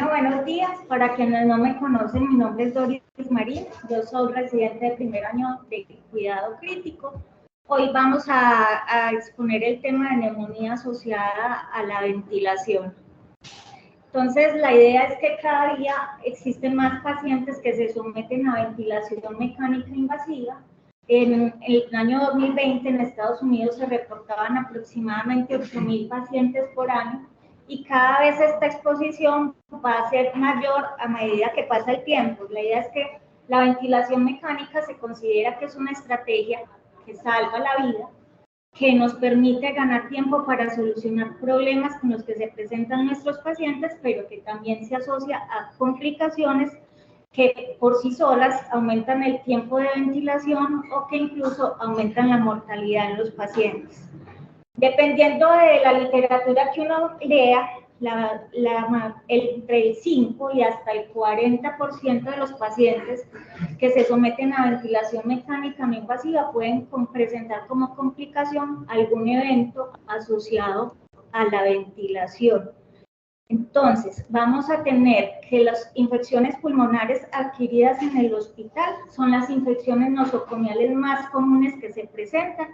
Bueno, buenos días. Para quienes no me conocen, mi nombre es Doris Marín. Yo soy residente de primer año de cuidado crítico. Hoy vamos a exponer el tema de neumonía asociada a la ventilación. Entonces, la idea es que cada día existen más pacientes que se someten a ventilación mecánica invasiva. En el año 2020 en Estados Unidos se reportaban aproximadamente 8.000 pacientes por año y cada vez esta exposición va a ser mayor a medida que pasa el tiempo. La idea es que la ventilación mecánica se considera que es una estrategia que salva la vida, que nos permite ganar tiempo para solucionar problemas con los que se presentan nuestros pacientes, pero que también se asocia a complicaciones que por sí solas aumentan el tiempo de ventilación o que incluso aumentan la mortalidad en los pacientes. Dependiendo de la literatura que uno lea, entre el 5 y hasta el 40% de los pacientes que se someten a ventilación mecánica no invasiva pueden presentar como complicación algún evento asociado a la ventilación. Entonces, vamos a tener que las infecciones pulmonares adquiridas en el hospital son las infecciones nosocomiales más comunes que se presentan.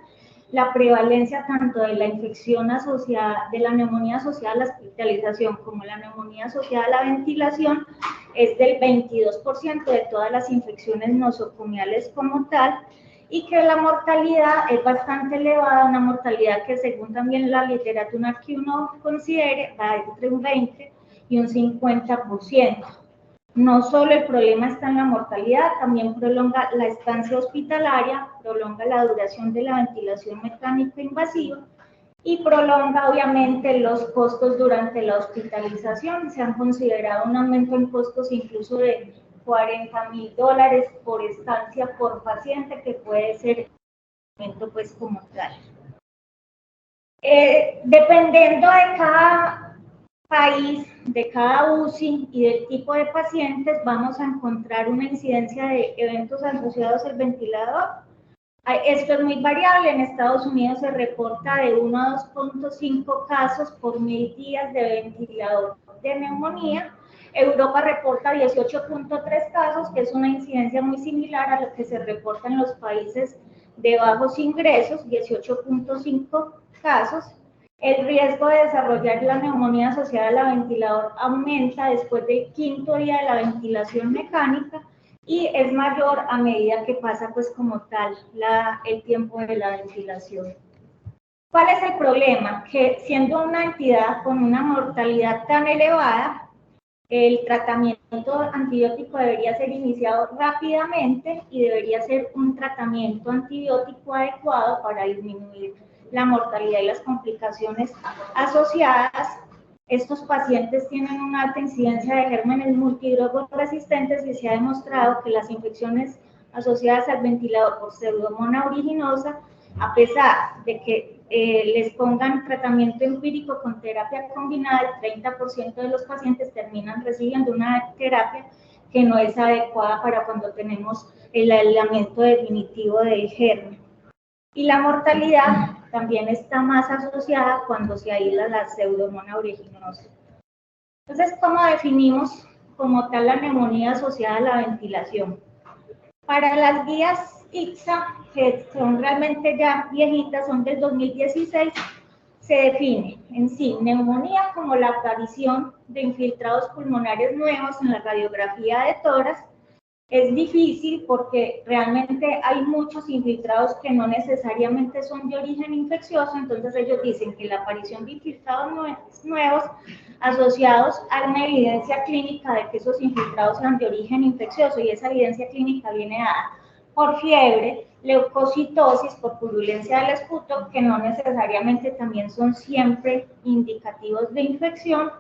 La prevalencia tanto de la infección asociada, de la neumonía asociada a la hospitalización como la neumonía asociada a la ventilación es del 22% de todas las infecciones nosocomiales como tal, y que la mortalidad es bastante elevada, una mortalidad que según también la literatura que uno considere va entre un 20 y un 50%. No solo el problema está en la mortalidad, también prolonga la estancia hospitalaria, prolonga la duración de la ventilación mecánica invasiva y prolonga obviamente los costos durante la hospitalización. Se han considerado un aumento en costos incluso de $40,000 por estancia por paciente, que puede ser un aumento pues como tal. Dependiendo de cada país, de cada UCI y del tipo de pacientes, vamos a encontrar una incidencia de eventos asociados al ventilador. Esto es muy variable. En Estados Unidos se reporta de 1 a 2.5 casos por 1.000 días de ventilador de neumonía. Europa reporta 18.3 casos, que es una incidencia muy similar a lo que se reporta en los países de bajos ingresos, 18.5 casos. El riesgo de desarrollar la neumonía asociada al ventilador aumenta después del 5.º día de la ventilación mecánica y es mayor a medida que pasa pues como tal el tiempo de la ventilación. ¿Cuál es el problema? Que siendo una entidad con una mortalidad tan elevada, el tratamiento antibiótico debería ser iniciado rápidamente y debería ser un tratamiento antibiótico adecuado para disminuir la mortalidad y las complicaciones asociadas. Estos pacientes tienen una alta incidencia de gérmenes multidrogos resistentes y se ha demostrado que las infecciones asociadas al ventilador por Pseudomonas aeruginosa, a pesar de que les pongan tratamiento empírico con terapia combinada, el 30% de los pacientes terminan recibiendo una terapia que no es adecuada para cuando tenemos el aislamiento definitivo del germen. Y la mortalidad también está más asociada cuando se aísla la Pseudomonas aeruginosa. Entonces, ¿cómo definimos como tal la neumonía asociada a la ventilación? Para las guías ICSA, que son realmente ya viejitas, son del 2016, se define en sí neumonía como la aparición de infiltrados pulmonares nuevos en la radiografía de tórax. Es difícil porque realmente hay muchos infiltrados que no necesariamente son de origen infeccioso, entonces ellos dicen que la aparición de infiltrados nuevos asociados a una evidencia clínica de que esos infiltrados sean de origen infeccioso, y esa evidencia clínica viene dada por fiebre, leucocitosis, por purulencia del esputo, que no necesariamente también son siempre indicativos de infección.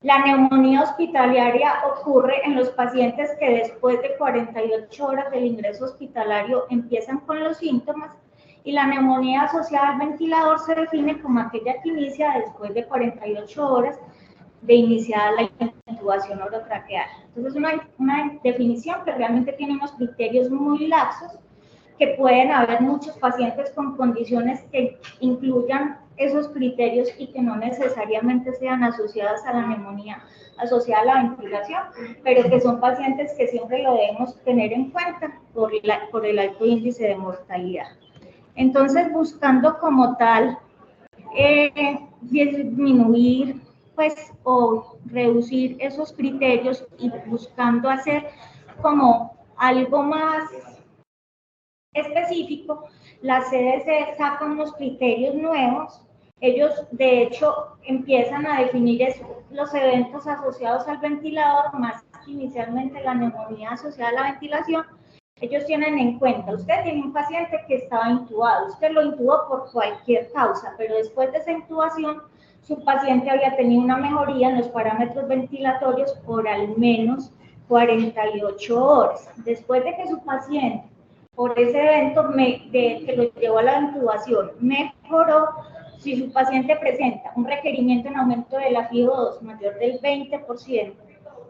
La neumonía hospitalaria ocurre en los pacientes que después de 48 horas del ingreso hospitalario empiezan con los síntomas, y la neumonía asociada al ventilador se define como aquella que inicia después de 48 horas de iniciada la intubación orotraqueal. Entonces, una definición que realmente tiene unos criterios muy laxos, que pueden haber muchos pacientes con condiciones que incluyan esos criterios y que no necesariamente sean asociadas a la neumonía asociada a la ventilación, pero que son pacientes que siempre lo debemos tener en cuenta por el alto índice de mortalidad. Entonces, buscando como tal disminuir pues o reducir esos criterios y buscando hacer como algo más específico, la CDC saca unos criterios nuevos. Ellos, de hecho, empiezan a definir los eventos asociados al ventilador, más que inicialmente la neumonía asociada a la ventilación. Ellos tienen en cuenta, usted tiene un paciente que estaba intubado, usted lo intubó por cualquier causa, pero después de esa intubación, su paciente había tenido una mejoría en los parámetros ventilatorios por al menos 48 horas. Después de que su paciente, por ese evento que lo llevó a la intubación, mejoró, si su paciente presenta un requerimiento en aumento de la FIO2 mayor del 20%,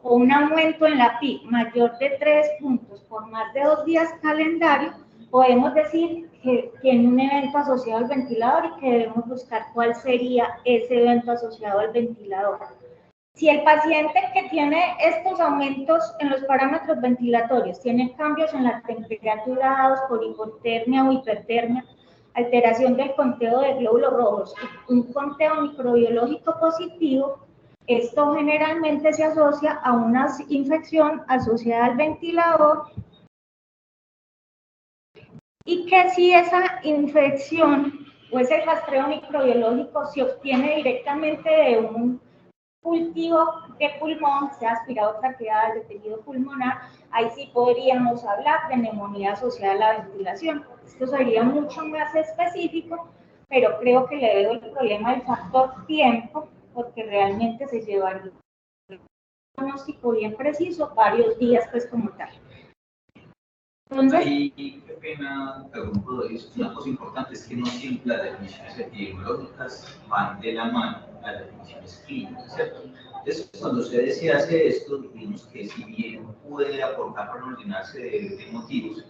o un aumento en la PIC mayor de 3 puntos por más de 2 días calendario, podemos decir que tiene un evento asociado al ventilador y que debemos buscar cuál sería ese evento asociado al ventilador. Si el paciente que tiene estos aumentos en los parámetros ventilatorios tiene cambios en la temperatura dados por hipotermia o hipertermia, alteración del conteo de glóbulos rojos y un conteo microbiológico positivo, esto generalmente se asocia a una infección asociada al ventilador y que si esa infección o ese rastreo microbiológico se obtiene directamente de un cultivo de pulmón, sea aspirado traqueal, de tejido pulmonar, ahí sí podríamos hablar de neumonía asociada a la ventilación. Esto sería mucho más específico, pero creo que le veo el problema del factor tiempo, porque realmente se llevaría un diagnóstico bien preciso, varios días pues como tal. Entonces, y qué pena, pregunto, es una cosa importante, es que no siempre las definiciones epidemiológicas van de la mano a las definiciones clínicas, ¿cierto? Entonces, cuando se hace esto, digamos que si bien puede aportar para ordenarse de motivos,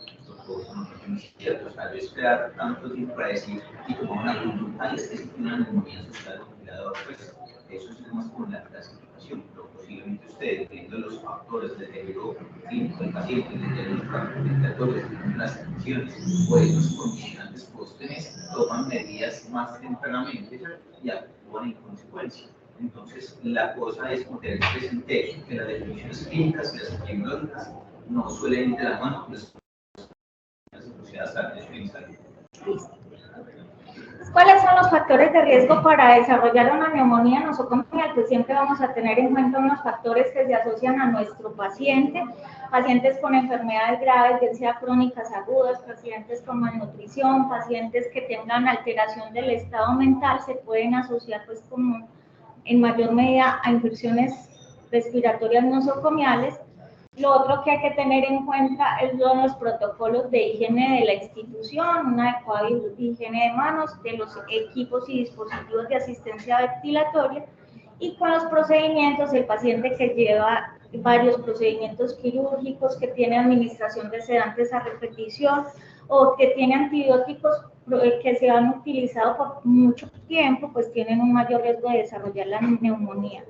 no es cierto, o sea, yo esperar tanto tiempo para decir y tomar una conducta, y es que si tiene una neumonía social del ventilador, pues eso es más como la clasificación, pero posiblemente ustedes, viendo los factores de deterioro clínico del paciente, desde los ventiladores, las condiciones o esos condicionantes postres, toman medidas más tempranamente y actúan en consecuencia. Entonces, la cosa es como tener presente que las definiciones clínicas y las epidemiológicas no suelen ir de la mano con las asociadas a la atención en salud. ¿Cuáles son los factores de riesgo para desarrollar una neumonía nosocomial? Pues siempre vamos a tener en cuenta unos factores que se asocian a nuestro paciente, pacientes con enfermedades graves, ya sea crónicas agudas, pacientes con malnutrición, pacientes que tengan alteración del estado mental, se pueden asociar pues como en mayor medida a infecciones respiratorias nosocomiales. Lo otro que hay que tener en cuenta son los protocolos de higiene de la institución, una adecuada higiene de manos, de los equipos y dispositivos de asistencia ventilatoria, y con los procedimientos, el paciente que lleva varios procedimientos quirúrgicos, que tiene administración de sedantes a repetición o que tiene antibióticos que se han utilizado por mucho tiempo, pues tienen un mayor riesgo de desarrollar la neumonía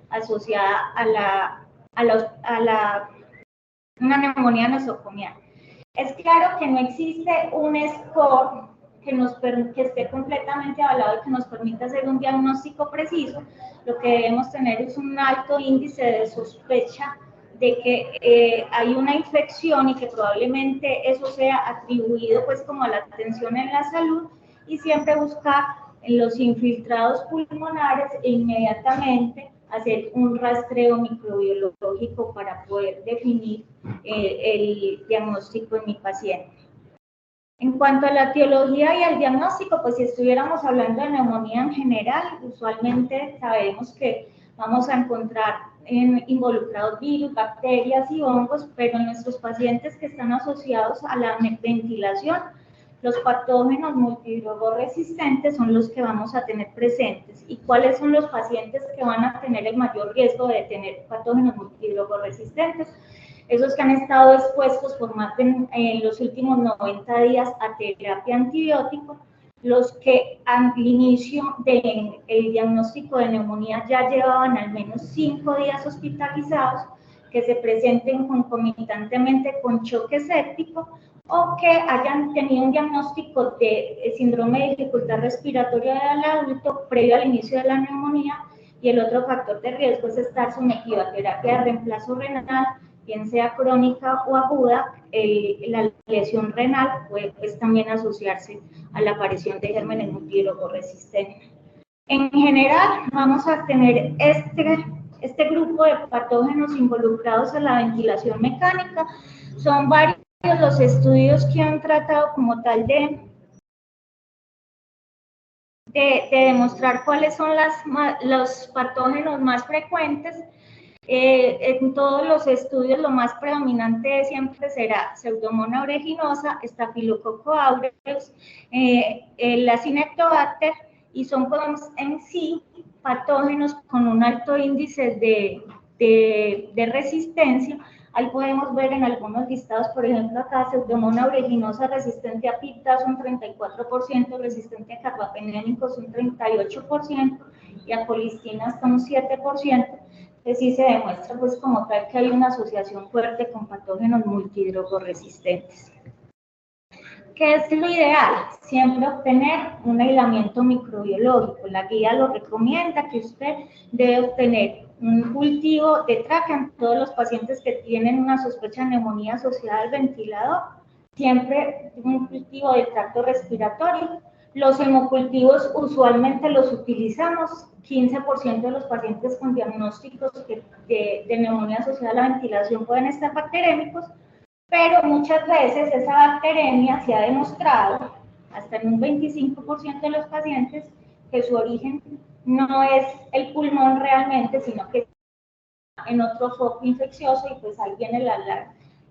asociada a una neumonía nosocomial. Es claro que no existe un score que esté completamente avalado y que nos permita hacer un diagnóstico preciso. Lo que debemos tener es un alto índice de sospecha de que hay una infección y que probablemente eso sea atribuido pues como a la atención en la salud, y siempre buscar en los infiltrados pulmonares e inmediatamente hacer un rastreo microbiológico para poder definir el diagnóstico en mi paciente. En cuanto a la etiología y el diagnóstico, pues si estuviéramos hablando de neumonía en general, usualmente sabemos que vamos a encontrar involucrados virus, bacterias y hongos, pero en nuestros pacientes que están asociados a la ventilación, los patógenos multidrogoresistentes son los que vamos a tener presentes. ¿Y cuáles son los pacientes que van a tener el mayor riesgo de tener patógenos multidrogoresistentes? esos que han estado expuestos por más de en los últimos 90 días a terapia antibiótico, los que al inicio del diagnóstico de neumonía ya llevaban al menos 5 días hospitalizados, que se presenten concomitantemente con choque séptico, o que hayan tenido un diagnóstico de síndrome de dificultad respiratoria del adulto previo al inicio de la neumonía, y el otro factor de riesgo es estar sometido a terapia de reemplazo renal, bien sea crónica o aguda. La lesión renal puede pues, también asociarse a la aparición de gérmenes multidrogoresistentes. En general, vamos a tener este grupo de patógenos involucrados en la ventilación mecánica. Son varios los estudios que han tratado como tal de demostrar cuáles son los patógenos más frecuentes. En todos los estudios lo más predominante siempre será Pseudomonas aeruginosa, Staphylococcus aureus, el Acinetobacter, y son en sí patógenos con un alto índice de resistencia. Ahí podemos ver en algunos listados, por ejemplo, acá Pseudomonas aeruginosa resistente a piptas un 34%, resistente a carbapenémicos un 38% y a colistina hasta un 7%. Entonces sí se demuestra pues como tal que hay una asociación fuerte con patógenos multidrogoresistentes. ¿Qué es lo ideal? Siempre obtener un aislamiento microbiológico. La guía lo recomienda que usted debe obtener un cultivo de tráquea en todos los pacientes que tienen una sospecha de neumonía asociada al ventilador, siempre un cultivo del tracto respiratorio. Los hemocultivos usualmente los utilizamos, 15% de los pacientes con diagnósticos de neumonía asociada a la ventilación pueden estar bacterémicos, pero muchas veces esa bacteremia se ha demostrado, hasta en un 25% de los pacientes, que su origen no es el pulmón realmente, sino que en otro foco infeccioso, y pues ahí viene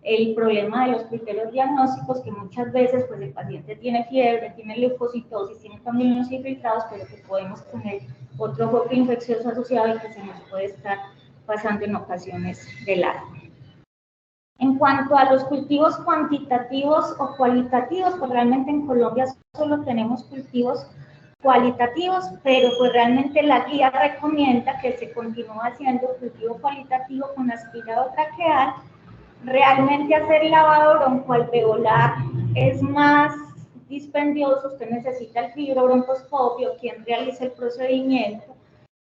el problema de los criterios diagnósticos, que muchas veces pues el paciente tiene fiebre, tiene leucocitosis, tiene cambios infiltrados, pero que podemos tener otro foco infeccioso asociado y que se nos puede estar pasando en ocasiones de largo. En cuanto a los cultivos cuantitativos o cualitativos, pues realmente en Colombia solo tenemos cultivos cualitativos, pero pues realmente la guía recomienda que se continúe haciendo cultivo cualitativo con aspirado traqueal. Realmente hacer lavado broncoalveolar es más dispendioso, usted necesita el fibrobroncoscopio, quien realiza el procedimiento.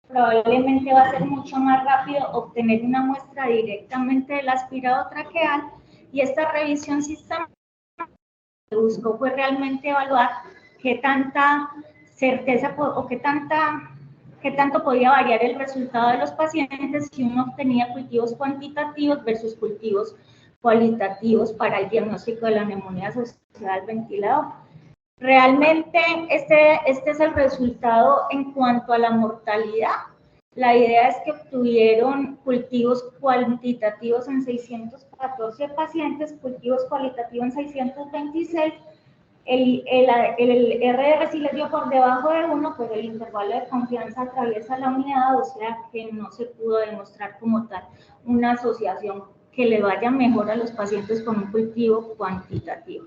Probablemente va a ser mucho más rápido obtener una muestra directamente del aspirado traqueal, y esta revisión sistemática buscó pues realmente evaluar qué tanta certeza o qué tanto podía variar el resultado de los pacientes si uno obtenía cultivos cuantitativos versus cultivos cualitativos para el diagnóstico de la neumonía asociada al ventilador. Realmente este es el resultado en cuanto a la mortalidad. La idea es que obtuvieron cultivos cuantitativos en 614 pacientes, cultivos cualitativos en 626. El RR sí les dio por debajo de 1, pero el intervalo de confianza atraviesa la unidad, o sea que no se pudo demostrar como tal una asociación que le vaya mejor a los pacientes con un cultivo cuantitativo.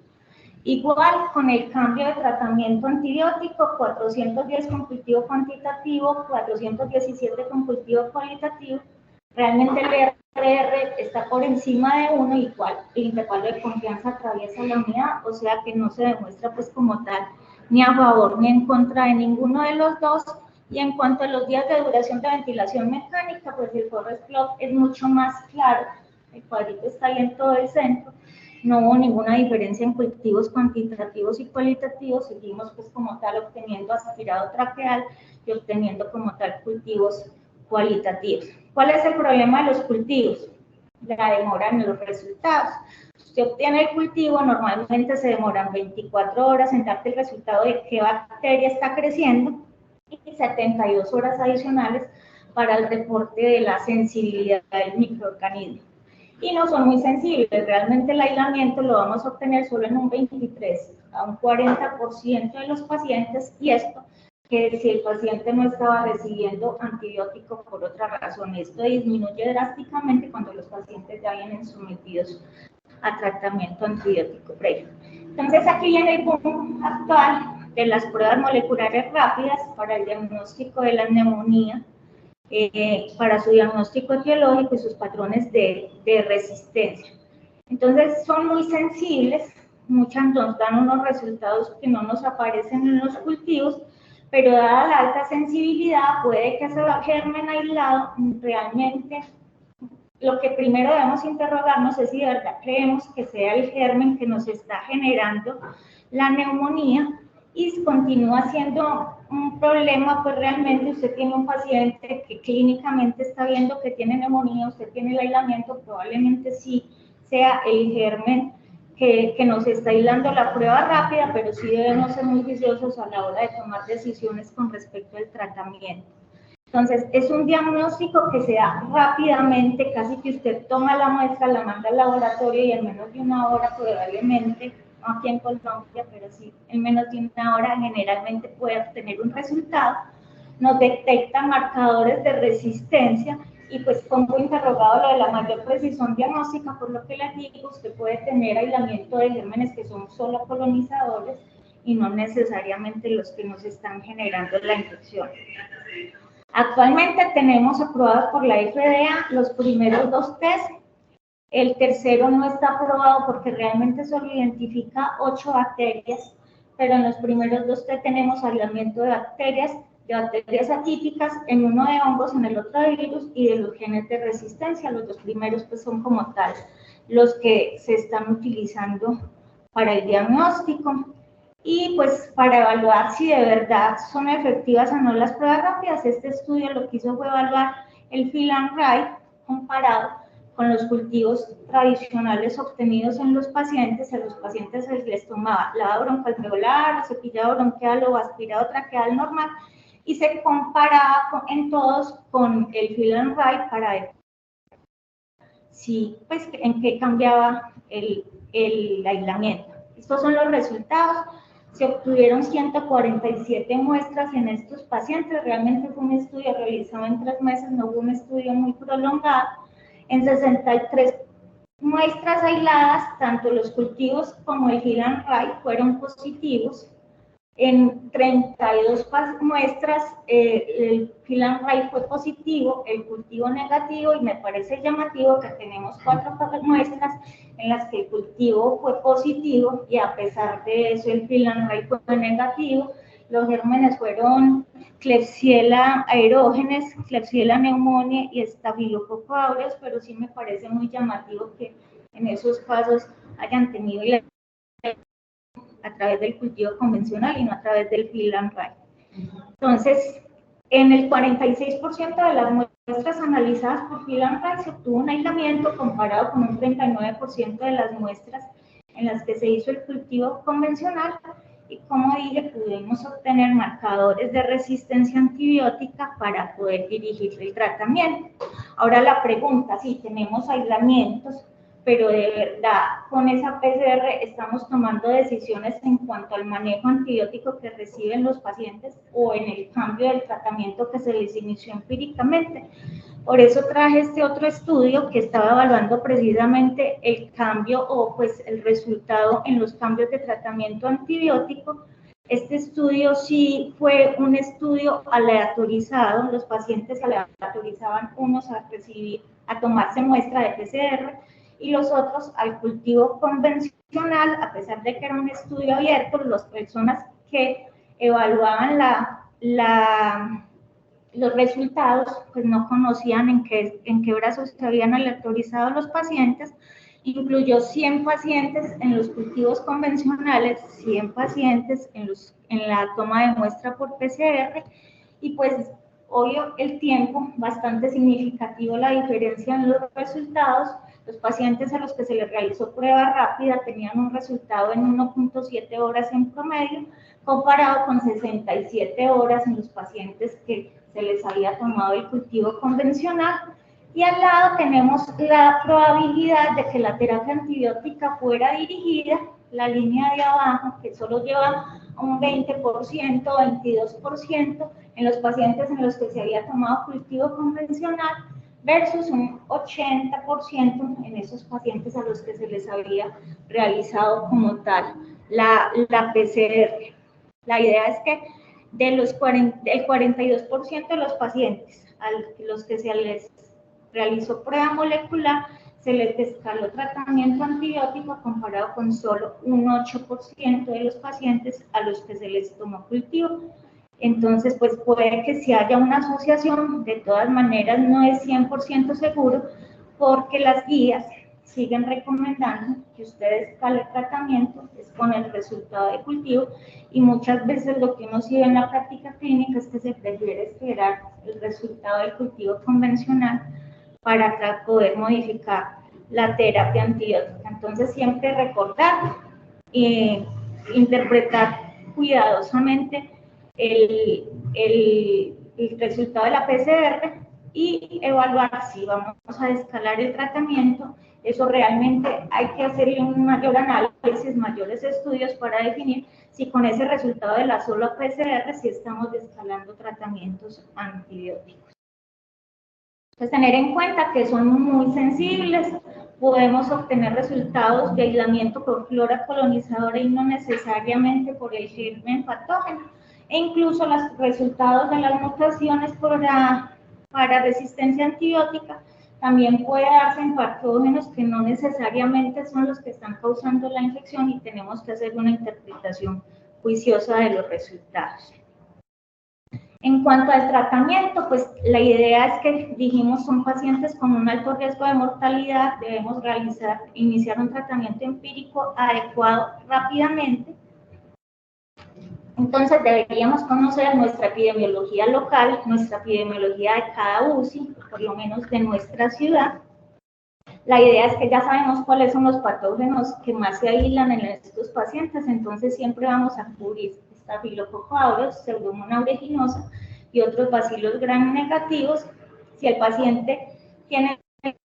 Igual con el cambio de tratamiento antibiótico, 410 con cultivo cuantitativo, 417 con cultivo cualitativo. Realmente el RR está por encima de 1, igual el intervalo de confianza atraviesa la unidad, o sea que no se demuestra pues como tal ni a favor ni en contra de ninguno de los dos. Y en cuanto a los días de duración de ventilación mecánica, pues el forest plot es mucho más claro, el cuadrito está ahí en todo el centro. No hubo ninguna diferencia en cultivos cuantitativos y cualitativos, seguimos pues como tal obteniendo aspirado traqueal y obteniendo como tal cultivos cualitativos. ¿Cuál es el problema de los cultivos? La demora en los resultados. Usted obtiene el cultivo, normalmente se demoran 24 horas en darte el resultado de qué bacteria está creciendo y 72 horas adicionales para el reporte de la sensibilidad del microorganismo. Y no son muy sensibles, realmente el aislamiento lo vamos a obtener solo en un 23 a un 40% de los pacientes, y esto que si el paciente no estaba recibiendo antibiótico por otra razón. Esto disminuye drásticamente cuando los pacientes ya vienen sometidos a tratamiento antibiótico previo. Entonces aquí viene el boom actual de las pruebas moleculares rápidas para el diagnóstico de la neumonía, para su diagnóstico etiológico y sus patrones de resistencia. Entonces son muy sensibles, muchas nos dan unos resultados que no nos aparecen en los cultivos, pero dada la alta sensibilidad puede que ese germen aislado realmente, lo que primero debemos interrogarnos es si de verdad creemos que sea el germen que nos está generando la neumonía y continúa siendo un problema, pues realmente usted tiene un paciente que clínicamente está viendo que tiene neumonía, usted tiene el aislamiento, probablemente sí sea el germen que nos está aislando la prueba rápida, pero sí debemos ser muy juiciosos a la hora de tomar decisiones con respecto al tratamiento. Entonces, es un diagnóstico que se da rápidamente, casi que usted toma la muestra, la manda al laboratorio y en menos de una hora probablemente, no aquí en Colombia, pero sí en menos de una hora generalmente puede obtener un resultado. Nos detecta marcadores de resistencia y pues pongo interrogado lo de la mayor precisión diagnóstica, por lo que les digo, usted puede tener aislamiento de gérmenes que son solo colonizadores y no necesariamente los que nos están generando la infección. Actualmente tenemos aprobados por la FDA los primeros 2 test. El tercero no está aprobado porque realmente solo identifica 8 bacterias, pero en los primeros 2 test tenemos aislamiento de bacterias atípicas, en uno de hongos, en el otro de virus y de los genes de resistencia. Los 2 primeros pues son como tal los que se están utilizando para el diagnóstico. Y pues para evaluar si de verdad son efectivas o no las pruebas rápidas, este estudio lo que hizo fue evaluar el Fill-and-Write comparado con los cultivos tradicionales obtenidos en los pacientes. A los pacientes se les tomaba lavado broncoalveolar, cepillado bronquial o aspirado traqueal normal y se comparaba en todos con el Fill-and-Write para ver si, pues, en qué cambiaba el aislamiento. Estos son los resultados. Se obtuvieron 147 muestras en estos pacientes. Realmente fue un estudio realizado en 3 meses, no fue un estudio muy prolongado. En 63 muestras aisladas, tanto los cultivos como el Fill-and-Write fueron positivos. En 32 muestras, el Fill-and-Write fue positivo, el cultivo negativo, y me parece llamativo que tenemos 4 muestras en las que el cultivo fue positivo y a pesar de eso el Fill-and-Write fue negativo. Los gérmenes fueron Klebsiella aerógenes, Klebsiella pneumoniae y Staphylococcus aureus, pero sí me parece muy llamativo que en esos casos hayan tenido a través del cultivo convencional y no a través del Fill-and-Write. Entonces, en el 46% de las muestras analizadas por Fill-and-Write se obtuvo un aislamiento comparado con un 39% de las muestras en las que se hizo el cultivo convencional y, como dije, pudimos obtener marcadores de resistencia antibiótica para poder dirigir el tratamiento. Ahora la pregunta, si tenemos aislamientos, pero de verdad con esa PCR estamos tomando decisiones en cuanto al manejo antibiótico que reciben los pacientes o en el cambio del tratamiento que se les inició empíricamente. Por eso traje este otro estudio que estaba evaluando precisamente el cambio o pues el resultado en los cambios de tratamiento antibiótico. Este estudio sí fue un estudio aleatorizado, los pacientes aleatorizaban unos a tomarse muestra de PCR y los otros al cultivo convencional. A pesar de que era un estudio abierto, las personas que evaluaban los resultados pues no conocían en qué brazos se habían aleatorizado los pacientes. Incluyó 100 pacientes en los cultivos convencionales, 100 pacientes en la toma de muestra por PCR y pues obvio el tiempo, bastante significativo la diferencia en los resultados. Los pacientes a los que se les realizó prueba rápida tenían un resultado en 1.7 horas en promedio, comparado con 67 horas en los pacientes que se les había tomado el cultivo convencional. Y al lado tenemos la probabilidad de que la terapia antibiótica fuera dirigida la línea de abajo, que solo lleva un 20%, 22% en los pacientes en los que se había tomado cultivo convencional, versus un 80% en esos pacientes a los que se les había realizado como tal la PCR. La idea es que de los el 42% de los pacientes a los que se les realizó prueba molecular, se les descargó tratamiento antibiótico comparado con solo un 8% de los pacientes a los que se les tomó cultivo. Entonces, pues puede que si haya una asociación, de todas maneras no es 100% seguro, porque las guías siguen recomendando que ustedes escalen el tratamiento es con el resultado de cultivo, y muchas veces lo que uno sigue en la práctica clínica es que se prefiere esperar el resultado del cultivo convencional para poder modificar la terapia antibiótica. Entonces, siempre recordar e interpretar cuidadosamente el resultado de la PCR y evaluar si vamos a escalar el tratamiento. Eso realmente hay que hacerle un mayor análisis, mayores estudios para definir si con ese resultado de la sola PCR si estamos escalando tratamientos antibióticos. Pues tener en cuenta que son muy sensibles, podemos obtener resultados de aislamiento por flora colonizadora y no necesariamente por el germen patógeno, e incluso los resultados de las mutaciones para resistencia antibiótica también puede darse en patógenos que no necesariamente son los que están causando la infección, y tenemos que hacer una interpretación juiciosa de los resultados. En cuanto al tratamiento, pues la idea es que dijimos son pacientes con un alto riesgo de mortalidad, debemos iniciar un tratamiento empírico adecuado rápidamente. Entonces deberíamos conocer nuestra epidemiología local, nuestra epidemiología de cada UCI, por lo menos de nuestra ciudad. La idea es que ya sabemos cuáles son los patógenos que más se aíslan en estos pacientes, entonces siempre vamos a cubrir Staphylococcus aureus, Pseudomonas aeruginosa y otros bacilos gram negativos. Si el paciente tiene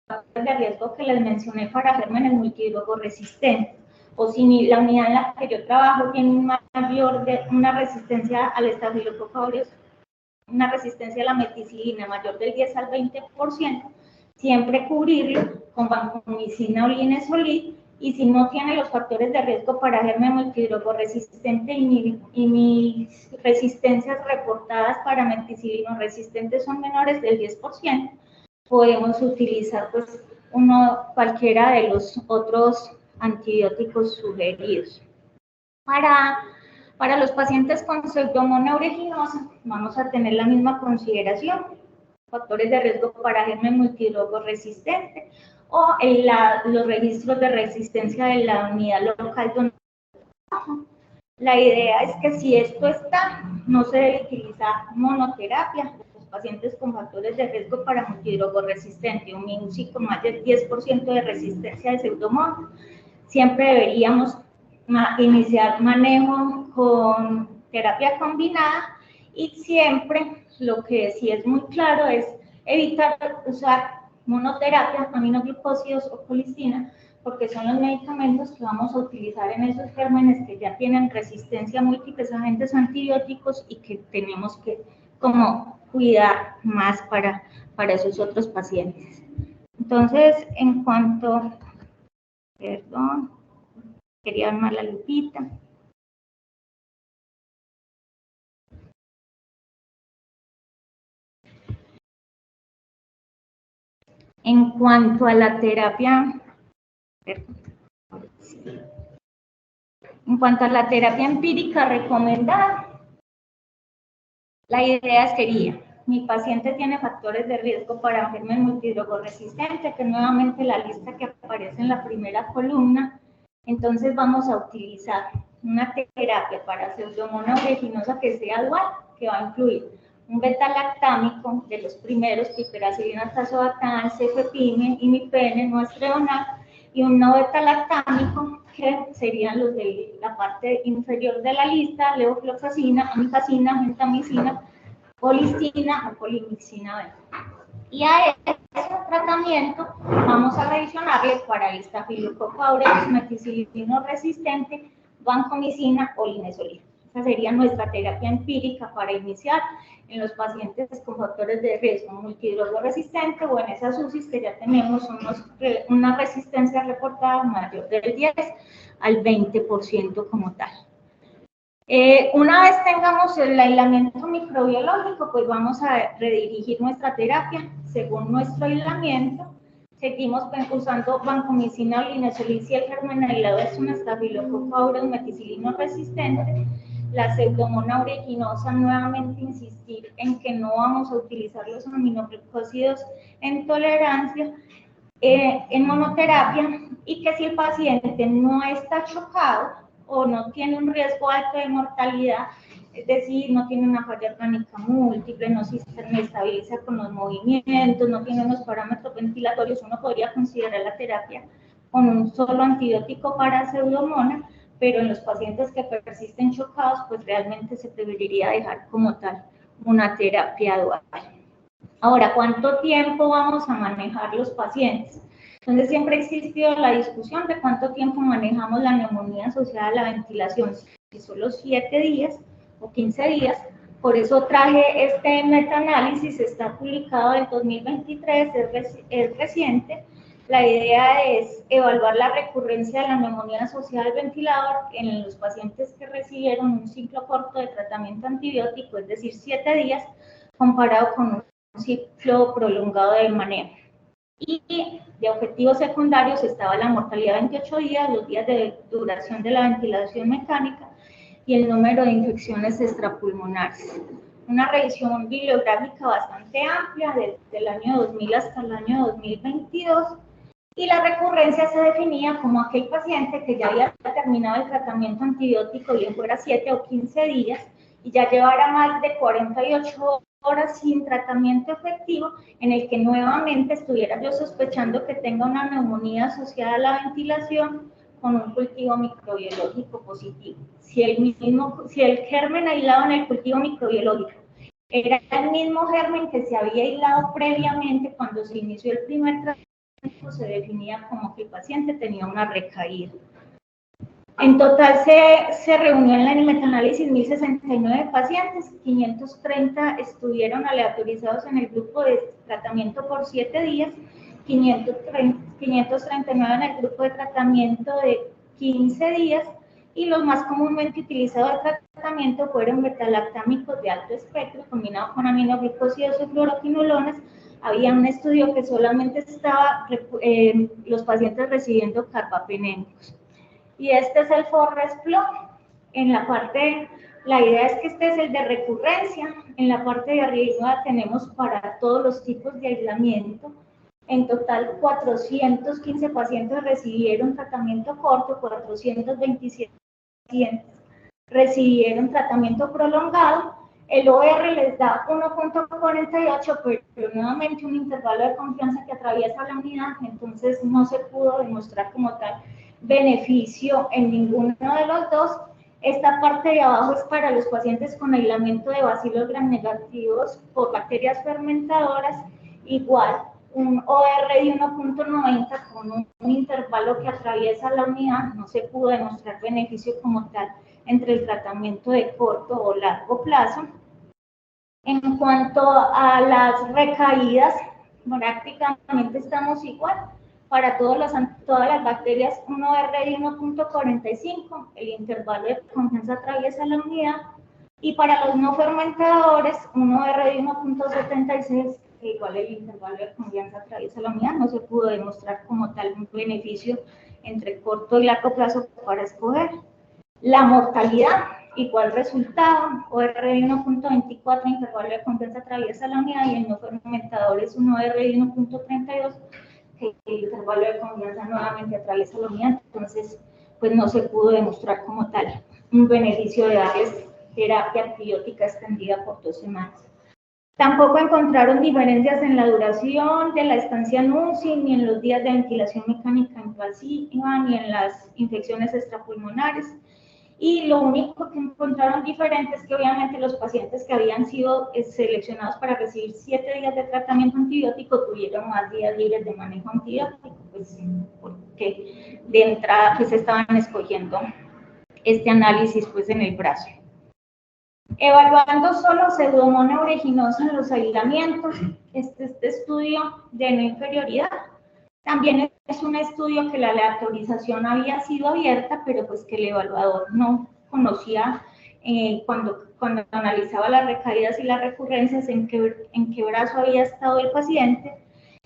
factores de riesgo que les mencioné para gérmenes multidrogos resistentes, o si la unidad en la que yo trabajo tiene una resistencia al Staphylococcus aureus, una resistencia a la meticilina mayor del 10 al 20%, siempre cubrirlo con vancomicina o linezolid, y si no tiene los factores de riesgo para germen multidrogo resistente y mis resistencias reportadas para meticilino resistentes son menores del 10%, podemos utilizar pues cualquiera de los otros antibióticos sugeridos. Para los pacientes con Pseudomonas aeruginosa vamos a tener la misma consideración, factores de riesgo para germen multidrogo resistente o los registros de resistencia de la unidad local donde trabajo. La idea es que si esto está, no se debe utilizar monoterapia. Los pacientes con factores de riesgo para multidrogo resistente, un MINUCI con más del 10% de resistencia de Pseudomonas, siempre deberíamos iniciar manejo con terapia combinada, y siempre lo que sí es muy claro es evitar usar monoterapia, aminoglucósidos o colistina, porque son los medicamentos que vamos a utilizar en esos gérmenes que ya tienen resistencia a múltiples agentes antibióticos y que tenemos que cuidar más para esos otros pacientes. Entonces, en cuanto, perdón, quería armar la lupita. En cuanto a la terapia, empírica recomendada, la idea sería, mi paciente tiene factores de riesgo para germen multidrogo resistente, que nuevamente la lista que aparece en la primera columna, entonces vamos a utilizar una terapia para Pseudomonas aeruginosa que sea dual, que va a incluir un beta-lactámico de los primeros, piperacillina tazobactam, cefepime, imipene, noestrional, y un no beta-lactámico que serían los de la parte inferior de la lista, levofloxacina, amifacina, gentamicina, colistina o colimixina B. Y a ese tratamiento vamos a adicionarle para el estafilococo aureus meticilino resistente, vancomicina o linezolida. Esa sería nuestra terapia empírica para iniciar en los pacientes con factores de riesgo multidroga resistente o en esas UCIs que ya tenemos una resistencia reportada mayor del 10 al 20% como tal. Una vez tengamos el aislamiento microbiológico, pues vamos a redirigir nuestra terapia según nuestro aislamiento. Seguimos usando vancomicina o linezolid si el germen aislado es un estafilococo aureus meticilino resistente. La pseudomonas aeruginosa, nuevamente insistir en que no vamos a utilizar los aminoglucósidos en tolerancia en monoterapia, y que si el paciente no está chocado o no tiene un riesgo alto de mortalidad, es decir, no tiene una falla orgánica múltiple, no se estabiliza con los movimientos, no tiene unos parámetros ventilatorios, uno podría considerar la terapia con un solo antibiótico para pseudomonas, pero en los pacientes que persisten chocados, pues realmente se preferiría dejar como tal una terapia dual. Ahora, ¿cuánto tiempo vamos a manejar los pacientes? Entonces, siempre ha existido la discusión de cuánto tiempo manejamos la neumonía asociada a la ventilación, si solo 7 días o 15 días. Por eso traje este metaanálisis, está publicado en 2023, es reciente. La idea es evaluar la recurrencia de la neumonía asociada al ventilador en los pacientes que recibieron un ciclo corto de tratamiento antibiótico, es decir, 7 días, comparado con un ciclo prolongado de manejo. Y de objetivos secundarios estaba la mortalidad 28 días, los días de duración de la ventilación mecánica y el número de infecciones extrapulmonares. Una revisión bibliográfica bastante amplia, desde el año 2000 hasta el año 2022, y la recurrencia se definía como aquel paciente que ya había terminado el tratamiento antibiótico, bien fuera 7 o 15 días, y ya llevara más de 48 horas sin tratamiento efectivo, en el que nuevamente estuviera yo sospechando que tenga una neumonía asociada a la ventilación con un cultivo microbiológico positivo. Si el germen aislado en el cultivo microbiológico era el mismo germen que se había aislado previamente cuando se inició el primer tratamiento, se definía como que el paciente tenía una recaída. En total se reunió en el metaanálisis 1069 pacientes, 530 estuvieron aleatorizados en el grupo de tratamiento por 7 días, 539 en el grupo de tratamiento de 15 días, y los más comúnmente utilizados de tratamiento fueron betalactámicos de alto espectro combinados con aminoglucósidos y fluoroquinolonas. Había un estudio que solamente estaba los pacientes recibiendo carbapenémicos. Y este es el forest plot. En la parte, la idea es que este es el de recurrencia. En la parte de arriba tenemos para todos los tipos de aislamiento. En total, 415 pacientes recibieron tratamiento corto, 427 pacientes recibieron tratamiento prolongado. El OR les da 1.48, pero nuevamente un intervalo de confianza que atraviesa la unidad, entonces no se pudo demostrar como tal beneficio en ninguno de los dos. Esta parte de abajo es para los pacientes con aislamiento de bacilos gram negativos por bacterias fermentadoras, igual un OR de 1.90 con un intervalo que atraviesa la unidad, no se pudo demostrar beneficio como tal entre el tratamiento de corto o largo plazo. En cuanto a las recaídas, prácticamente estamos igual. Para todas las bacterias, un OR de 1.45, el intervalo de confianza atraviesa la unidad, y para los no fermentadores, un OR de 1.76, que igual el intervalo de confianza atraviesa la unidad, no se pudo demostrar como tal un beneficio entre corto y largo plazo para escoger. La mortalidad, igual resultado, OR de 1.24, intervalo de confianza atraviesa la unidad, y el no fermentador es un OR de 1.32, que el intervalo de confianza nuevamente atraviesa la unidad, entonces pues no se pudo demostrar como tal un beneficio de darles terapia antibiótica extendida por 2 semanas. Tampoco encontraron diferencias en la duración de la estancia en UCI, ni en los días de ventilación mecánica invasiva, ni en las infecciones extrapulmonares. y lo único que encontraron diferente es que obviamente los pacientes que habían sido seleccionados para recibir 7 días de tratamiento antibiótico tuvieron más días libres de manejo antibiótico, pues porque de entrada pues estaban escogiendo este análisis pues en el brazo. Evaluando solo pseudomonas aeruginosa en los aislamientos, este estudio de no inferioridad también es un estudio que la aleatorización había sido abierta, pero pues que el evaluador no conocía cuando analizaba las recaídas y las recurrencias en qué brazo había estado el paciente.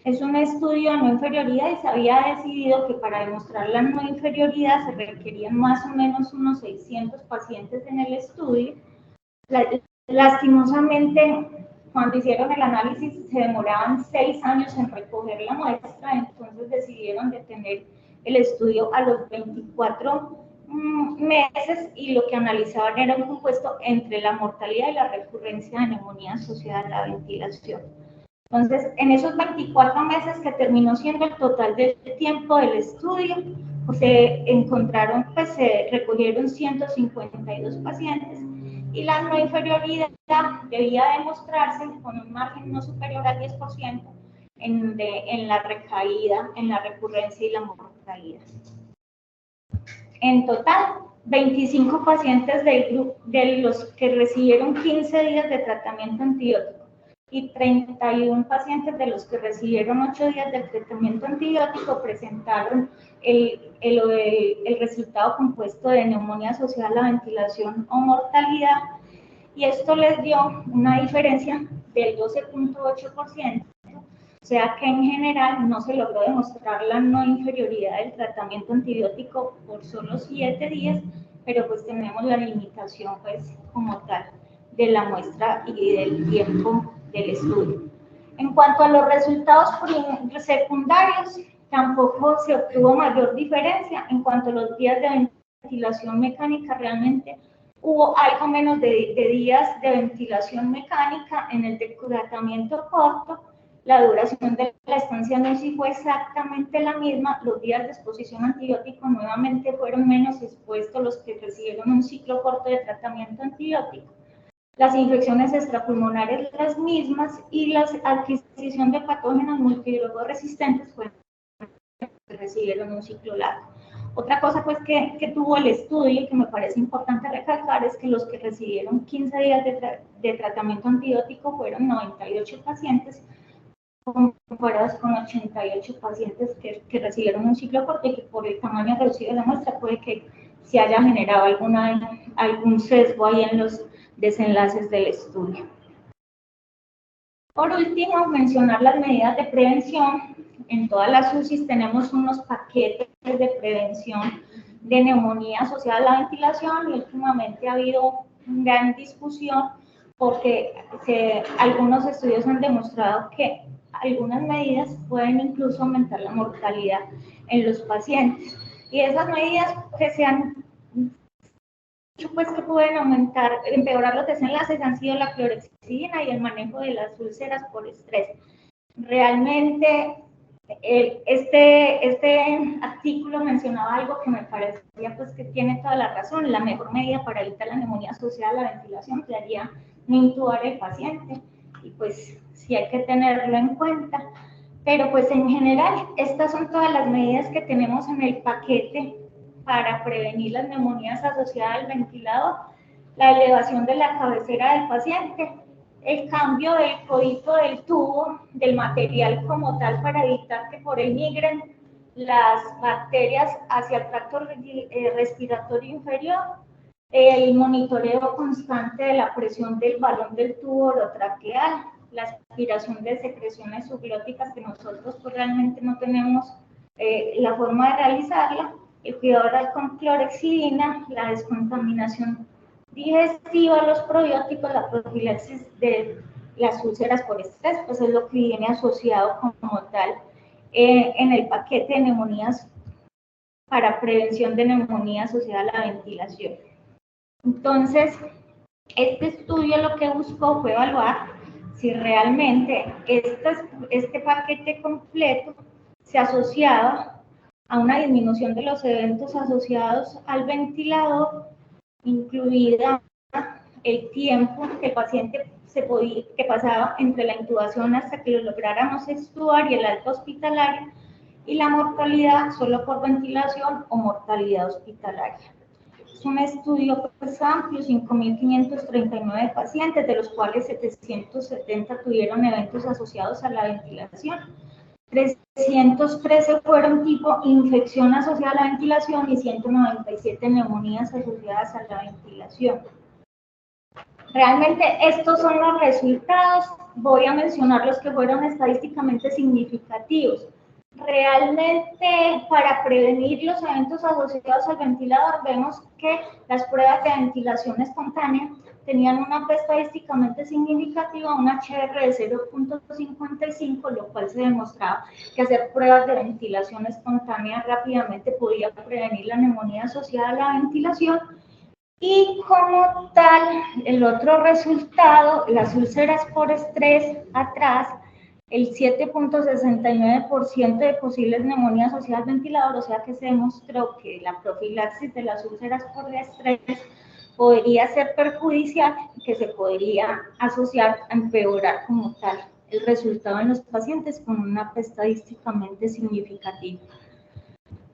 Es un estudio de no inferioridad y se había decidido que para demostrar la no inferioridad se requerían más o menos unos 600 pacientes en el estudio. Lastimosamente, cuando hicieron el análisis se demoraban 6 años en recoger la muestra, entonces decidieron detener el estudio a los 24 meses y lo que analizaban era un compuesto entre la mortalidad y la recurrencia de neumonía asociada a la ventilación. Entonces, en esos 24 meses que terminó siendo el total del tiempo del estudio, pues se encontraron, pues se recogieron 152 pacientes y la no inferioridad debía demostrarse con un margen no superior al 10% en la recaída, en la recurrencia y la mortalidad. En total, 25 pacientes del grupo de los que recibieron 15 días de tratamiento antibiótico y 31 pacientes de los que recibieron 8 días de tratamiento antibiótico presentaron el resultado compuesto de neumonía asociada a la ventilación o mortalidad, y esto les dio una diferencia del 12.8%, o sea que en general no se logró demostrar la no inferioridad del tratamiento antibiótico por solo 7 días, pero pues tenemos la limitación pues como tal de la muestra y del tiempo del estudio. En cuanto a los resultados secundarios, tampoco se obtuvo mayor diferencia. En cuanto a los días de ventilación mecánica, realmente hubo algo menos de días de ventilación mecánica. En el de tratamiento corto, la duración de la estancia en UCI fue exactamente la misma. Los días de exposición a antibiótico nuevamente fueron menos expuestos los que recibieron un ciclo corto de tratamiento antibiótico. Las infecciones extrapulmonares las mismas y la adquisición de patógenos multidrogos resistentes fueron los que recibieron un ciclo largo. Otra cosa pues que tuvo el estudio y que me parece importante recalcar es que los que recibieron 15 días de tratamiento antibiótico fueron 98 pacientes comparados con 88 pacientes que recibieron un ciclo corto, y que por el tamaño reducido de la muestra puede que se haya generado algún sesgo ahí en los desenlaces del estudio. Por último, mencionar las medidas de prevención. En todas las UCIs tenemos unos paquetes de prevención de neumonía asociada a la ventilación, y últimamente ha habido una gran discusión porque algunos estudios han demostrado que algunas medidas pueden incluso aumentar la mortalidad en los pacientes. Y esas medidas que se han pues que pueden empeorar los desenlaces han sido la clorexidina y el manejo de las úlceras por estrés. Realmente este artículo mencionaba algo que me parecía pues que tiene toda la razón. La mejor medida para evitar la neumonía asociada a la ventilación sería no intubar el paciente, y pues sí hay que tenerlo en cuenta. Pero pues en general estas son todas las medidas que tenemos en el paquete para prevenir las neumonías asociadas al ventilador: la elevación de la cabecera del paciente, el cambio del codito del tubo, del material como tal, para evitar que por él migren las bacterias hacia el tracto respiratorio inferior, el monitoreo constante de la presión del balón del tubo orotraqueal, la aspiración de secreciones subglóticas que nosotros pues realmente no tenemos la forma de realizarla, el cuidado oral con clorexidina, la descontaminación digestiva, los probióticos, la profilaxis de las úlceras por estrés, pues es lo que viene asociado como tal en el paquete de neumonías para prevención de neumonía asociada a la ventilación. Entonces, este estudio lo que buscó fue evaluar si realmente este paquete completo se asociaba a una disminución de los eventos asociados al ventilador incluida el tiempo que el paciente que pasaba entre la intubación hasta que lo lográramos extubar y el alta hospitalaria, y la mortalidad solo por ventilación o mortalidad hospitalaria. Es un estudio pues, amplio, 5.539 pacientes, de los cuales 770 tuvieron eventos asociados a la ventilación. 313 fueron tipo infección asociada a la ventilación y 197 neumonías asociadas a la ventilación. Realmente estos son los resultados. Voy a mencionar los que fueron estadísticamente significativos. Realmente, para prevenir los eventos asociados al ventilador, vemos que las pruebas de ventilación espontánea tenían una P estadísticamente significativa, una HR de 0.55, lo cual se demostraba que hacer pruebas de ventilación espontánea rápidamente podía prevenir la neumonía asociada a la ventilación. Y como tal, el otro resultado, las úlceras por estrés atrás, el 7.69% de posibles neumonías asociadas al ventilador, o sea que se demostró que la profilaxis de las úlceras por estrés podría ser perjudicial y que se podría asociar a empeorar como tal el resultado en los pacientes con una P estadísticamente significativa.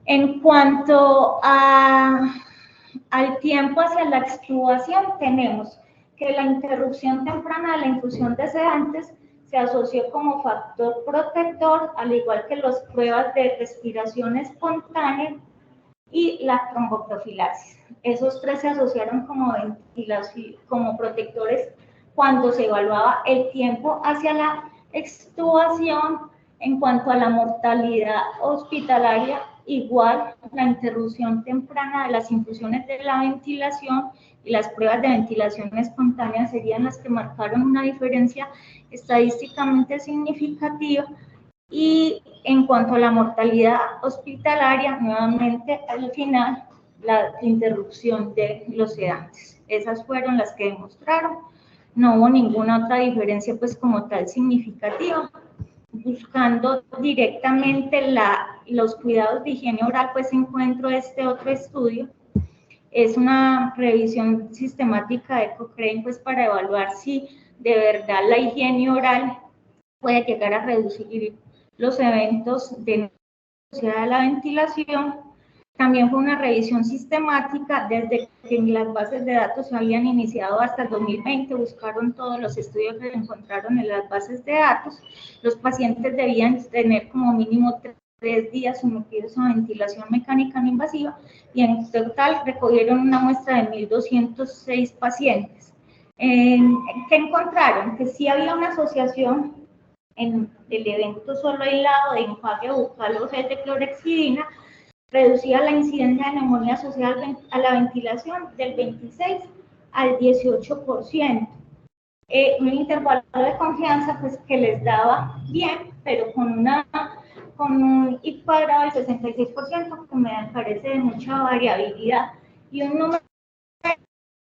En cuanto al tiempo hacia la extubación, tenemos que la interrupción temprana de la infusión de sedantes se asoció como factor protector, al igual que las pruebas de respiración espontánea y la tromboprofilaxis. Esos tres se asociaron como protectores cuando se evaluaba el tiempo hacia la extubación. En cuanto a la mortalidad hospitalaria, igual la interrupción temprana de las infusiones de la ventilación y las pruebas de ventilación espontánea serían las que marcaron una diferencia estadísticamente significativa. Y en cuanto a la mortalidad hospitalaria, nuevamente al final, la interrupción de los sedantes. Esas fueron las que demostraron. No hubo ninguna otra diferencia, pues, como tal significativa. Buscando directamente los cuidados de higiene oral, pues encuentro este otro estudio. Es una revisión sistemática de Cochrane, pues para evaluar si de verdad la higiene oral puede llegar a reducir los eventos asociados a la ventilación. También fue una revisión sistemática desde que las bases de datos se habían iniciado hasta el 2020, buscaron todos los estudios que encontraron en las bases de datos. Los pacientes debían tener como mínimo 3 días sometidos a ventilación mecánica no invasiva y en total recogieron una muestra de 1.206 pacientes. ¿Qué encontraron? Que sí había una asociación en el evento solo aislado de enjuague bucal o gel de clorhexidina, reducía la incidencia de neumonía asociada a la ventilación del 26 al 18%. Un intervalo de confianza pues, que les daba bien, pero con un IPARA del 66%, que me parece de mucha variabilidad, y un número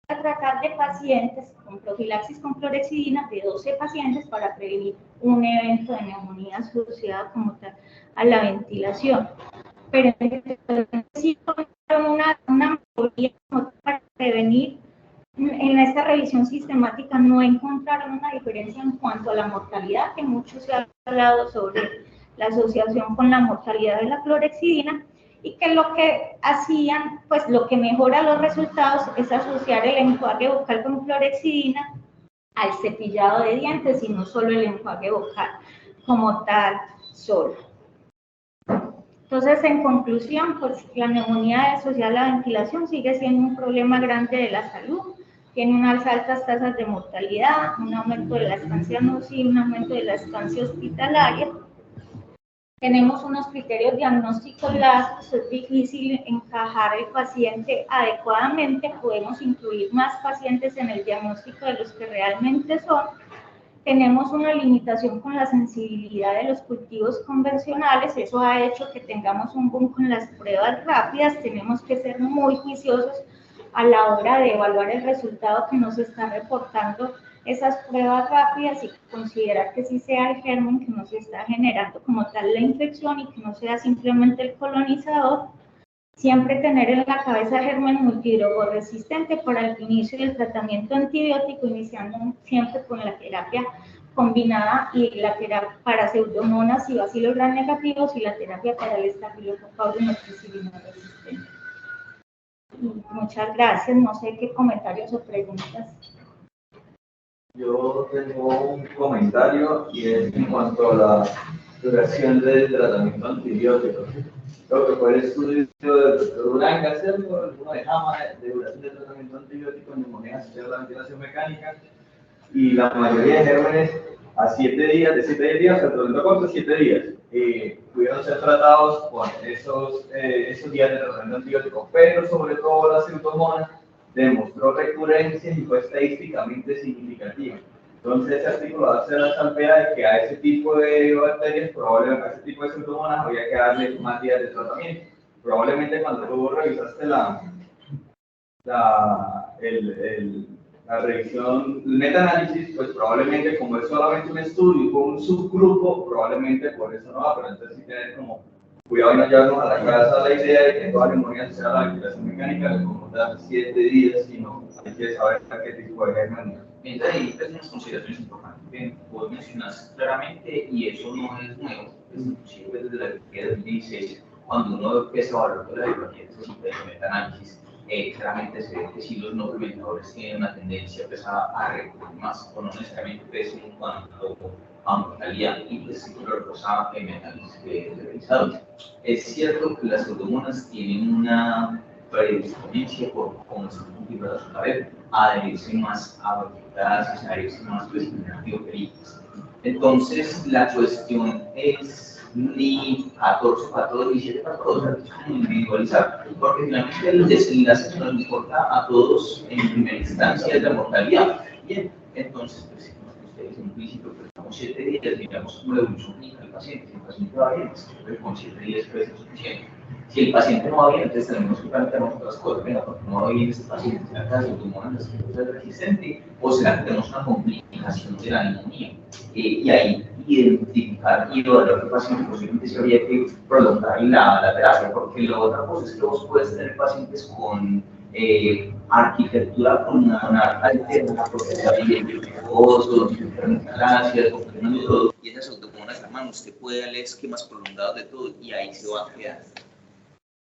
a tratar de pacientes con profilaxis con clorhexidina de 12 pacientes para prevenir un evento de neumonía asociada como tal a la ventilación. Pero sí una mayoría para prevenir. En esta revisión sistemática no encontraron una diferencia en cuanto a la mortalidad, que mucho se ha hablado sobre la asociación con la mortalidad de la clorhexidina, y que lo que hacían, pues lo que mejora los resultados es asociar el enjuague bucal con clorhexidina al cepillado de dientes y no solo el enjuague bucal como tal solo. Entonces, en conclusión, pues la neumonía asociada a la ventilación sigue siendo un problema grande de la salud, tiene unas altas tasas de mortalidad, un aumento de la estancia UCI, un aumento de la estancia hospitalaria. Tenemos unos criterios diagnósticos laxos, es difícil encajar el paciente adecuadamente, podemos incluir más pacientes en el diagnóstico de los que realmente son. Tenemos una limitación con la sensibilidad de los cultivos convencionales, eso ha hecho que tengamos un boom con las pruebas rápidas, tenemos que ser muy juiciosos a la hora de evaluar el resultado que nos está reportando esas pruebas rápidas y considerar que sí sea el germen que nos está generando como tal la infección y que no sea simplemente el colonizador. Siempre tener en la cabeza germen multidrogo resistente para el inicio del tratamiento antibiótico, iniciando siempre con la terapia combinada y la terapia para pseudomonas y bacilos gram negativos y la terapia para el estafilococo aureus multicilino resistente. Muchas gracias. No sé qué comentarios o preguntas. Yo tengo un comentario y es en cuanto a la duración del tratamiento antibiótico. Creo que fue el estudio del doctor Uranga, ¿cierto? El de JAMA de duración del tratamiento antibiótico en neumonía asociada a la ventilación mecánica. Y la mayoría de gérmenes a 7 días, de 7 días, el tratamiento corto 7 días, pudieron ser tratados con esos días de tratamiento antibiótico, pero sobre todo la pseudomonas demostró recurrencia y fue estadísticamente significativa. Entonces, ese artículo hace la salvedad de que a ese tipo de bacterias, probablemente a ese tipo de pseudomonas, había que darle más días de tratamiento. Probablemente cuando tú revisaste la revisión, el metaanálisis, pues probablemente como es solamente un estudio con un subgrupo, probablemente por eso no va, pero entonces sí tener como cuidado y no llevarnos a la cabeza la idea de que toda neumonía sea la ventilación mecánica, le podemos dar 7 días, sino hay que saber a qué tipo de germen. Mientras ahí hay unas consideraciones importantes que vos mencionas claramente, y eso no es nuevo, es inclusive desde la biología de 2016, cuando uno empieza a hablar de la biología de metaanálisis, claramente se ve que si los no fermentadores tienen una tendencia pues, a recurrir más, o no necesariamente pues, en cuanto a mortalidad, y pues lo reposa en metaanálisis realizados. Es cierto que las pseudomonas tienen una predisponencia por como se cultiva su cabeza a adherirse más a bacterias, a adherirse más pues, a bioperíticas. Entonces, la cuestión es ni 14 para todos ni 7 para todos, es como individualizar, porque finalmente el desenlace nos importa a todos en primera instancia es la mortalidad. Bien, entonces, pues, ustedes en un principio prestamos 7 días, digamos, como la evolución clínica del paciente. Si el paciente va bien, pues, con 7 días puede ser suficiente. Si el paciente no va bien, entonces tenemos que plantearnos otras cosas. Venga, porque no va bien este paciente, ¿será que el tumor en la esclerosis resistente o será que tenemos una complicación de la neumonía? Y ahí identificar y evaluar qué paciente posiblemente se habría que prolongar la terapia, porque la otra cosa es que vos puedes tener pacientes con arquitectura pulmonar alterna, porque se había osos, gracias, con todo, y esas autocomunas, hermano, usted puede darle esquemas prolongados de todo y ahí se va a quedar.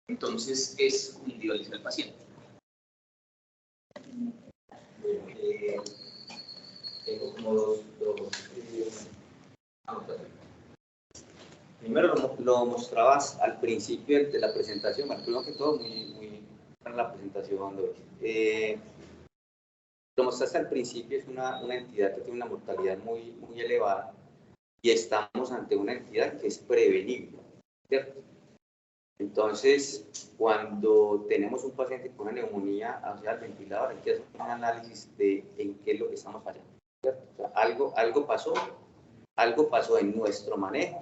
Entonces, es individualizar el paciente. Tengo como dos anotaciones. Primero lo mostrabas al principio de la presentación, primero que todo, muy en la presentación, lo mostraste al principio, es una entidad que tiene una mortalidad muy elevada y estamos ante una entidad que es prevenible, ¿cierto? Entonces, cuando tenemos un paciente con una neumonía asociada al ventilador, hay que hacer un análisis de en qué es lo que estamos fallando, ¿cierto? O sea, algo pasó en nuestro manejo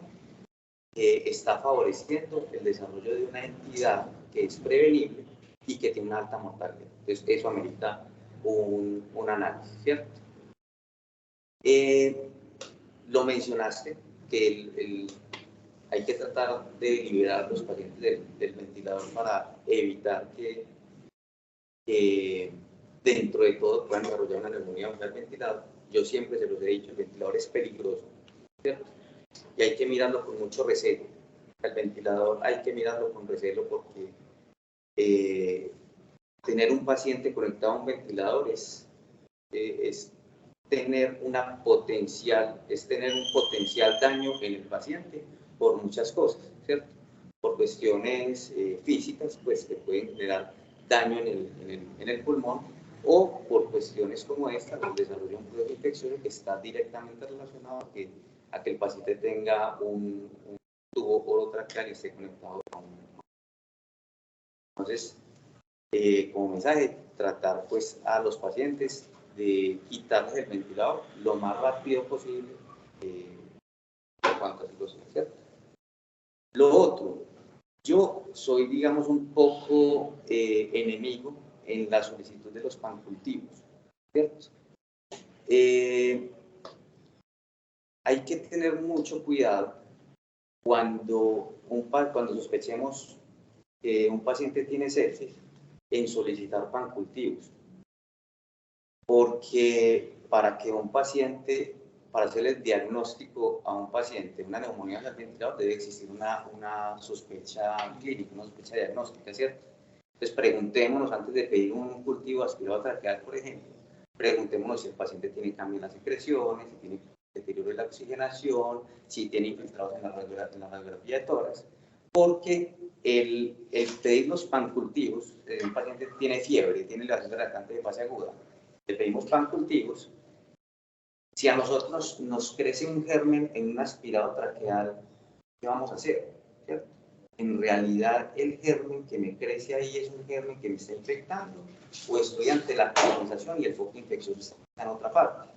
que está favoreciendo el desarrollo de una entidad que es prevenible y que tiene una alta mortalidad. Entonces, eso amerita un análisis, ¿cierto? Lo mencionaste, que hay que tratar de liberar a los pacientes del ventilador para evitar que dentro de todo puedan desarrollar una neumonía bajo el ventilador. Yo siempre se los he dicho, el ventilador es peligroso, ¿cierto? Y hay que mirarlo con mucho recelo. El ventilador hay que mirarlo con recelo porque tener un paciente conectado a un ventilador es tener un potencial daño en el paciente por muchas cosas, ¿cierto? Por cuestiones físicas, pues que pueden generar daño en el pulmón, o por cuestiones como esta, el desarrollo de un proceso infeccioso que está directamente relacionado a que el paciente tenga un tubo orotraqueal y esté conectado a un. Entonces, como mensaje, tratar pues a los pacientes de quitarles el ventilador lo más rápido posible en cuanto a situación, ¿cierto? Lo otro, yo soy, digamos, un poco enemigo en la solicitud de los pancultivos, ¿cierto? Hay que tener mucho cuidado cuando sospechemos un paciente tiene sepsis en solicitar pancultivos, porque para que un paciente, para hacerle el diagnóstico a un paciente, una neumonía del ventilador, debe existir una sospecha clínica, una sospecha diagnóstica, ¿cierto? Entonces preguntémonos, antes de pedir un cultivo aspirado traqueal, por ejemplo, preguntémonos si el paciente tiene cambio en las secreciones, si tiene deterioro de la oxigenación, si tiene infiltrados en la radiografía de tórax, porque el pedir los pancultivos, un paciente tiene fiebre, tiene la relactante de fase aguda, le pedimos pancultivos. Si a nosotros nos crece un germen en un aspirado traqueal, ¿qué vamos a hacer? ¿Cierto? En realidad, el germen que me crece ahí es un germen que me está infectando, o estoy ante la colonización y el foco infeccioso está en otra parte.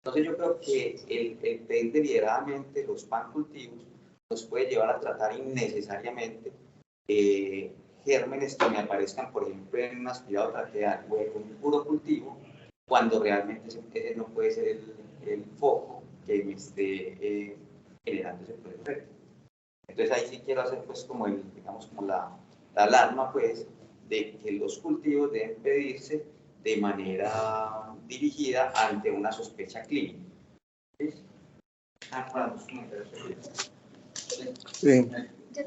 Entonces, yo creo que el pedir deliberadamente los pancultivos nos puede llevar a tratar innecesariamente gérmenes que me aparezcan, por ejemplo, en un aspirado traqueal o en un puro cultivo, cuando realmente ese no puede ser el foco que me esté generando ese proceso. Entonces ahí sí quiero hacer pues como digamos como la alarma pues de que los cultivos deben pedirse de manera dirigida ante una sospecha clínica. ¿Sí? Sí. Yo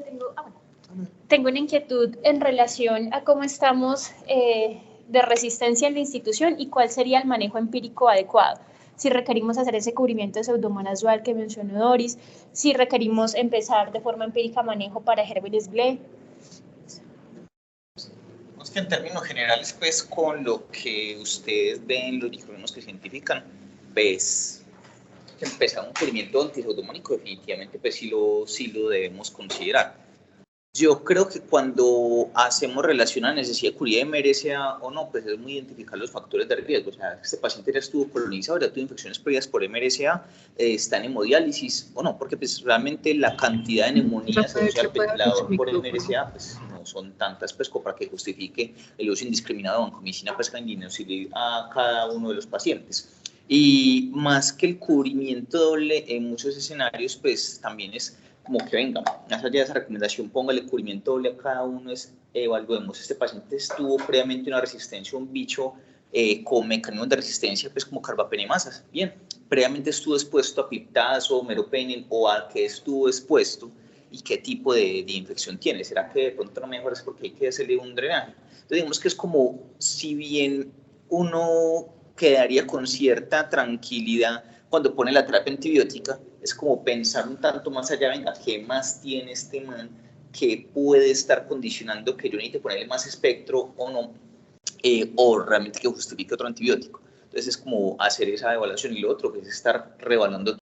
tengo una inquietud en relación a cómo estamos de resistencia en la institución y cuál sería el manejo empírico adecuado. Si requerimos hacer ese cubrimiento de Pseudomonas dual que mencionó Doris, si requerimos empezar de forma empírica manejo para gérmenes GLE. Es que en términos generales, pues con lo que ustedes ven, los microorganismos que se identifican, pues empezar un cubrimiento antipseudomónico definitivamente pues sí lo debemos considerar. Yo creo que cuando hacemos relación a necesidad de cubrida de MRSA o no, pues es muy identificar los factores de riesgo. O sea, este paciente ya estuvo colonizado, ya tuvo infecciones previas por MRSA, está en hemodiálisis o no, porque pues realmente la cantidad de neumonías asociadas al ventilador por MRSA pues no son tantas, pues como para que justifique el uso indiscriminado de vancomicina, pues a cada uno de los pacientes. Y más que el cubrimiento doble en muchos escenarios, pues también es como que venga, más allá de esa recomendación, póngale cubrimiento doble a cada uno, evaluemos, este paciente estuvo previamente una resistencia a un bicho con mecanismos de resistencia, pues como carbapenemasas, bien, previamente estuvo expuesto a piptazo o meropenem o a qué estuvo expuesto y qué tipo de infección tiene, ¿será que de pronto no mejora es porque hay que hacerle un drenaje? Entonces digamos que es como, si bien uno quedaría con cierta tranquilidad cuando pone la terapia antibiótica, es como pensar un tanto más allá, venga, ¿qué más tiene este man que puede estar condicionando que yo necesite ponerle más espectro o no? O realmente que justifique otro antibiótico. Entonces es como hacer esa evaluación y lo otro que es estar reevaluando